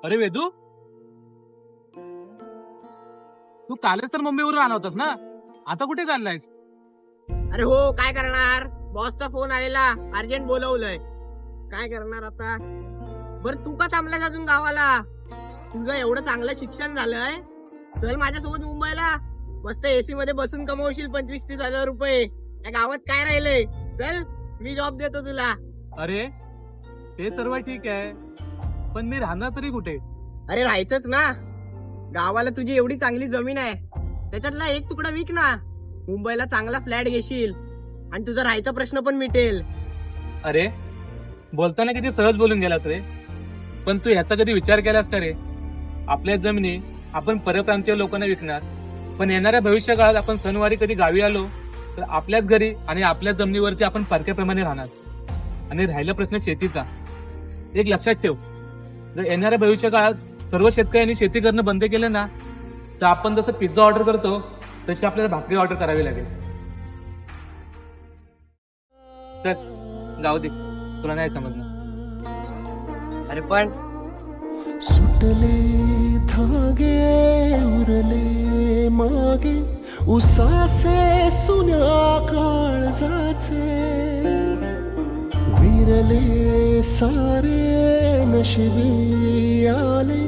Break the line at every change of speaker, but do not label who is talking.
अरे वेदू, तू कालच तर मुंबईवरून आला होतास ना? आता कुठे चाललायस?
अरे हो, काय करणार, बॉसचा फोन आलेला, अर्जंट बोलवलंय. काय करणार आता. बरं तू का थांबलास अजून गावाला? तुझं एवढं चांगलं शिक्षण झालंय, चल माझ्यासोबत मुंबईला. मस्त एसी मध्ये बसून कमवशील 25-30 हजार रुपये. या गावात काय राहिलंय, चल मी जॉब देतो तुला.
अरे ते सर्व ठीक आहे, पण मी राहणार तरी कुठे?
अरे राहायचंच ना, गावाला तुझी एवढी चांगली जमीन आहे, त्याच्यातला एक तुकडा विक ना. मुंबईला चांगला फ्लॅट घेशील आणि तुझा राहायचा प्रश्न पण मिटेल.
अरे बोलताना किती सहज बोलून गेलात रे, पण तू ह्याचा कधी विचार केलास का रे? आपल्या जमिनी आपण परप्रांतीय लोकांना विकणार, पण येणाऱ्या भविष्य काळात आपण सणवारी कधी गावी आलो तर आपल्याच घरी आणि आपल्या जमिनीवरती आपण परक्याप्रमाणे राहणार. आणि राहिला प्रश्न शेतीचा, एक लक्षात ठेव, जर येणाऱ्या भविष्य काळात सर्व शेतकऱ्यांनी शेती करणं बंद केलं ना, तर आपण जसं पिझ्झा ऑर्डर करतो तशी आपल्याला भाकरी ऑर्डर करावी लागेल. तर जाऊ दे, तुला नाही समजणार.
अरे पण
सुटले धागे उरले मागे उसासे सुन्या काळजाचे विरले सारे नशिबी आले.